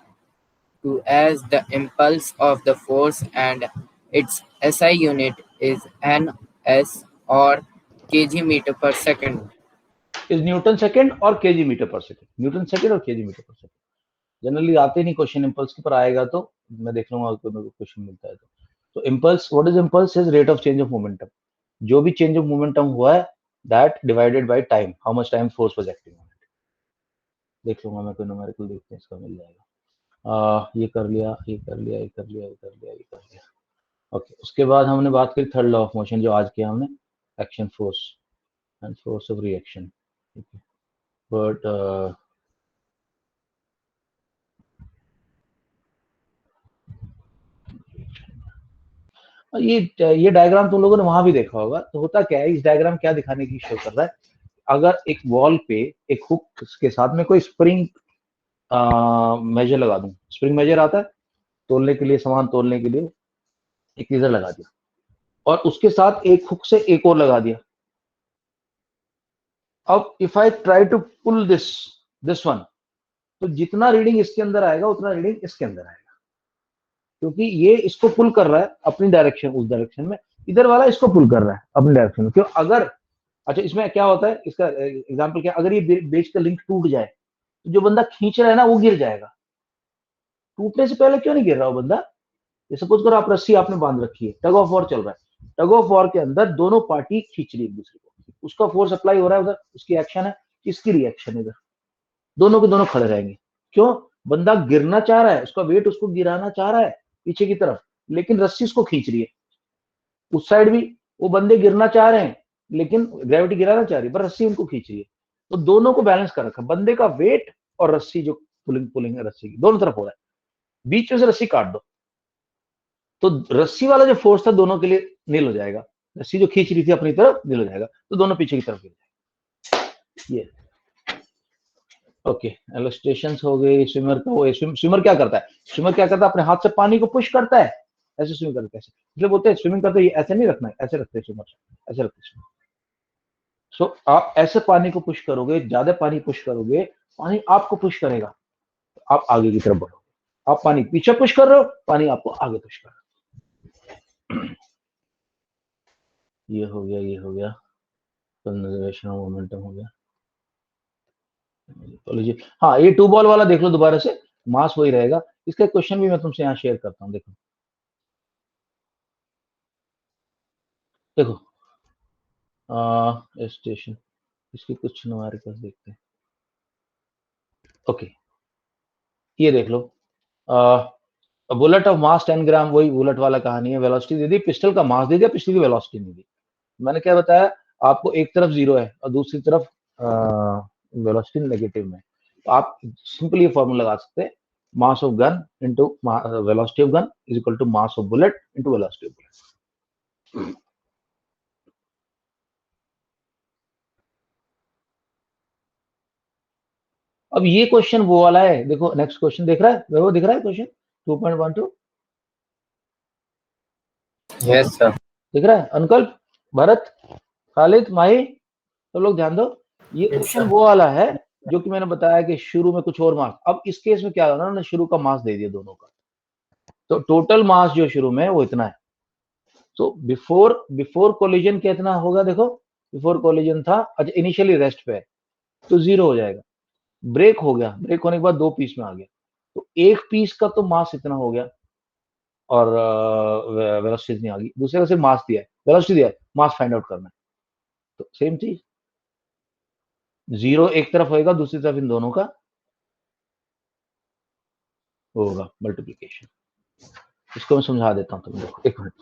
to as the impulse of the force, and its SI unit is Ns or kg meter per second.
Is Newton second और KG metre पर second. Newton second और KG metre पर second generally आते नहीं question impulse के, पर आएगा तो मैं देख लूंगा अगर मेरे को क्वेश्चन मिलता है तो impulse, what is impulse? Is rate of change of momentum. जो भी चेंज ऑफ मोमेंटम हुआ है that divided by time, how much time force was acting on it. देख लूंगा मैं, कोई न्यूमेरिकल देखते हैं, इसका मिल जाएगा. ये कर लिया, ये कर लिया, ये कर लिया, ये कर लिया, ये कर लिया. ओके, उसके बाद हमने बात करी थर्ड लॉ ऑफ मोशन, जो आज किया हमने, action force and force of reaction. ठीक है, बट ये डायग्राम तुम लोगों ने वहां भी देखा होगा। तो होता क्या है, इस डायग्राम क्या दिखाने की शो कर रहा है, अगर एक वॉल पे एक हुक के साथ में कोई स्प्रिंग मेजर लगा दूं, स्प्रिंग मेजर आता है तोलने के लिए, सामान तोलने के लिए, एक लेजर लगा दिया और उसके साथ एक हुक से एक और लगा दिया। अब if I try to pull this one, तो जितना रीडिंग इसके अंदर आएगा उतना रीडिंग इसके अंदर आएगा, क्योंकि ये इसको पुल कर रहा है अपनी डायरेक्शन, उस डायरेक्शन में, इधर वाला इसको पुल कर रहा है अपनी डायरेक्शन में। क्यों? अगर अच्छा इसमें क्या होता है, इसका एग्जांपल क्या, अगर ये बेच का लिंक टूट जाए तो जो बंदा खींच रहा है ना वो गिर जाएगा। टूटने से पहले क्यों नहीं गिर रहा वो बंदा? ये सपोज करो आप रस्सी आपने बांध रखी है, टग ऑफ वॉर चल रहा है, टग ऑफ वॉर के अंदर दोनों पार्टी खींच रही है एक दूसरे को, उसका फोर्स अप्लाई हो रहा है उधर, उसकी एक्शन है, इसकी रिएक्शन इधर, दोनों के दोनों खड़े रहेंगे। क्यों? बंदा गिरना चाह रहा है, उसका वेट उसको गिराना चाह रहा है पीछे की तरफ, लेकिन रस्सी उसको खींच रही है। उस साइड भी वो बंदे गिरना चाह रहे हैं, लेकिन ग्रेविटी गिराना चाह रही है, पर रस्सी उनको खींच रही है। तो दोनों को बैलेंस कर रखा, बंदे का वेट और रस्सी, जो पुलिंग पुलिंग है रस्सी की, दोनों तरफ हो रहा है। बीच में से रस्सी काट दो तो रस्सी वाला जो फोर्स था दोनों के लिए नील हो जाएगा, रस्सी जो खींच रही थी अपनी तरफ नील हो जाएगा, तो दोनों पीछे की तरफ गिर जाएगा। ये ओके, इलस्ट्रेशंस हो गए। स्विमर का वो स्विमर क्या करता है, स्विमर क्या करता है, अपने हाथ से पानी को पुश करता है, ऐसे स्विम करता है, ऐसे, इसलिए बोलते हैं स्विमिंग करते ऐसे नहीं रखना है, ऐसे रखते हैं स्विमर, ऐसे रखते हैं। सो आप ऐसे पानी को पुश करोगे, ज्यादा पानी पुश करोगे, पानी आपको पुश करेगा, आप आगे की तरफ बढ़ो। आप पानी पीछे पुश कर रहे हो, पानी आपको आगे पुश कर रहा है। ये हो गया, ये हो गया, कंजर्वेशन ऑफ मोमेंटम हो गया। तो लीजिए, हाँ ये टू बॉल वाला देख लो दोबारा से, मास वही रहेगा। इसका क्वेश्चन भी मैं तुमसे यहाँ शेयर करता हूँ, देखो देखो स्टेशन, इसकी कुछ न्यूमेरिकल्स देखते हैं। ओके, ये देख लो, बुलेट ऑफ मास 10 ग्राम, वही बुलेट वाला कहानी है। वेलोसिटी दे दी, पिस्टल का मास दे दिया, पिस्टल की वेलोसिटी नहीं दी। मैंने क्या बताया आपको, एक तरफ जीरो है और दूसरी तरफ वेलोसिटी नेगेटिव में, तो आप सिंपल ये फॉर्मूला लगा सकते हैं, mass of gun into velocity of gun is equal to mass of bullet into velocity of bullet. अब ये क्वेश्चन वो वाला है, देखो नेक्स्ट क्वेश्चन देख रहा है वो, दिख रहा है क्वेश्चन 2.12
Yes, sir.
दिख रहा है? अंकल, भरत, खालिद, माही, तो लोग ध्यान दो, ये
Yes,
क्वेश्चन
sir.
वो वाला है जो कि मैंने बताया कि शुरू में कुछ और मास, अब इस केस में क्या होना, उन्होंने शुरू का मास दे दिया दोनों का, तो टोटल मास जो शुरू में है वो इतना है। तो बिफोर कोलिजन कितना होगा, देखो बिफोर कोलिजन था, अच्छा इनिशियली रेस्ट पे है तो जीरो हो जाएगा। ब्रेक हो गया, ब्रेक होने के बाद दो पीस में आ गया, तो एक पीस का तो मास इतना हो गया और वेलोसिटी नहीं आ गई, दूसरे का सिर्फ मास दिया है, वेलोसिटी दिया है, मास फाइंड आउट करना है। तो सेम चीज, जीरो एक तरफ होएगा, दूसरी तरफ इन दोनों का होगा मल्टीप्लीकेशन। इसको मैं समझा देता हूँ, तुम देखो एक मिनट,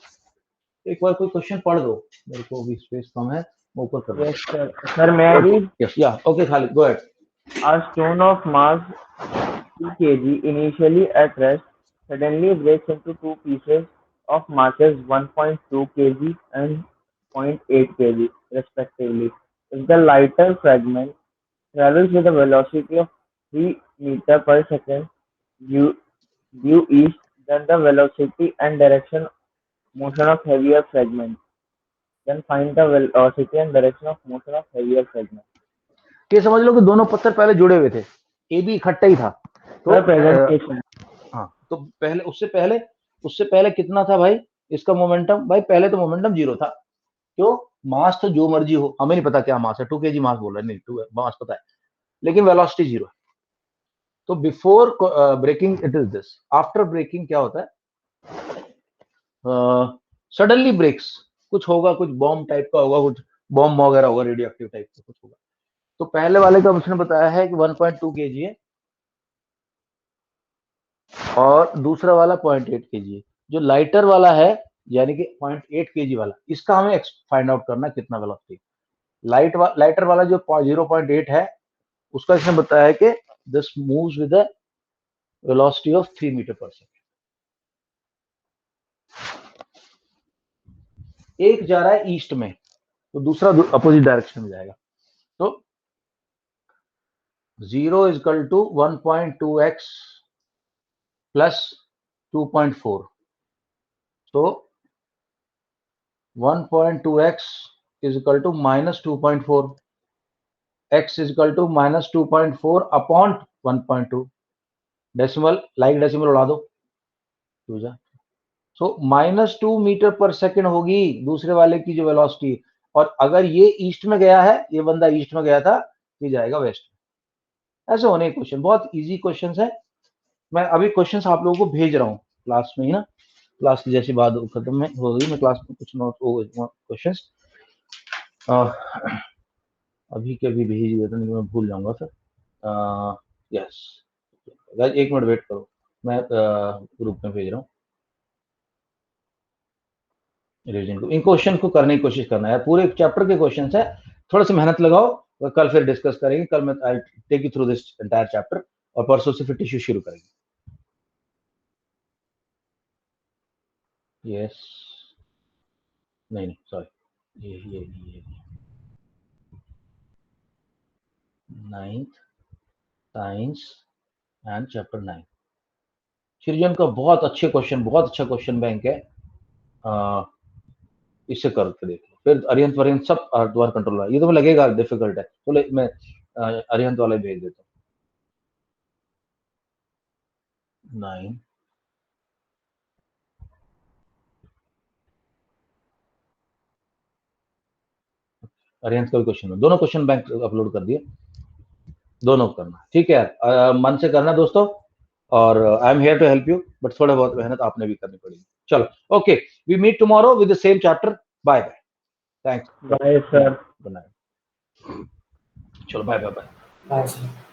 एक बार कोई क्वेश्चन पढ़ दो, मेरे को भी स्पेस कम है, मैं ऊपर कर
Yes, sir. Sir, may I read?
Yes, yeah okay Khalid, go ahead.
A stone of mass 2 kg initially at rest suddenly breaks into two pieces of masses 1.2 kg and 0.8 kg respectively. If the lighter fragment travels with a velocity of 3 meter per second due east, then the velocity and direction motion of heavier fragment. Then find the velocity and direction of motion of heavier fragment.
ये समझ लो कि दोनों पत्थर पहले जुड़े हुए थे, A B इकट्ठा ही था, तो
Sir, presentation.
हाँ, तो पहले उससे पहले कितना था भाई इसका मोमेंटम, भाई पहले तो मोमेंटम जीरो था। क्यों? मास तो जो मर्जी हो, हमें नहीं पता क्या मास है, 2 kg मास बोल रहे हैं, नहीं 2 मास पता है, लेकिन वेलोसिटी जीरो है। तो before breaking it is this, after breaking क्या होता है, सडनली ब्रेक्स, कुछ होगा, कुछ बॉम्ब टाइप का होगा, कुछ बॉम्ब वगैरह होगा, रेडियो एक्टिव टाइप का कुछ होगा। तो पहले वाले का उसने बताया है कि 1.2 kg है और दूसरा वाला 0.8 kg है। जो लाइटर वाला है यानी कि 0.8 kg वाला, इसका हमें फाइंड आउट करना कितना वेलोसिटी। लाइटर वाला जो 0.8 है उसका इसने बताया है कि this moves with the velocity of 3 metre per second. एक जा रहा है ईस्ट में, तो दूसरा अपोजिट डायरेक्शन में जाएगा। तो 0 is equal to 1.2x plus 2.4, तो 1.2x is equal to minus 2.4, x is equal to minus 2.4 upon 1.2, decimal like decimal उड़ा दो, सो -2 मीटर पर सेकेंड होगी दूसरे वाले की जो वेलोसिटी, और अगर ये ईस्ट में गया है, ये बंदा ईस्ट में गया था, ये जाएगा वेस्ट में। ऐसे होने क्वेश्चन, बहुत इजी क्वेश्चंस है। मैं अभी क्वेश्चंस आप लोगों को भेज रहा हूँ क्लास में ही ना, क्लास की जैसी बात खत्म में हो गई, मैं क्लास में कुछ नोट क्वेश्चंस अभी के भी भेज दिया था, नहीं मैं भूल जाऊंगा सर। यस, एक मिनट वेट करो, मैं ग्रुप में भेज रहा हूँ रिवीजन को। इन क्वेश्चन को करने की कोशिश करना है, पूरे चैप्टर के क्वेश्चन है, थोड़ा सा मेहनत लगाओ, कल फिर डिस्कस करेंगे। कल मैं I take you through this entire chapter, और परसों से फिर टिश्यू शुरू करेंगे। यस, नहीं सॉरी, ये 9th साइंस एंड चैप्टर 9 सृजन का बहुत अच्छे क्वेश्चन, बहुत अच्छा क्वेश्चन बैंक है, इससे करके देखो। फिर अरिहंत वरिहंत सब द्वार कंट्रोल है, ये तो मैं लगेगा डिफिकल्ट है, तो मैं अरिहंत वाला भेज देता हूँ। 9 अरिहंत का भी क्वेश्चन, दोनों क्वेश्चन बैंक अपलोड कर दिए, दोनों करना, ठीक है यार, मन से करना दोस्तों, और I am here to help you, but थोड़ा बहुत मेहनत आपने भी करनी पड़ेगी। चलो, okay, we meet tomorrow with the same chapter. Bye bye, thanks,
bye sir,
good night, चलो bye bye bye.
Bye, sir.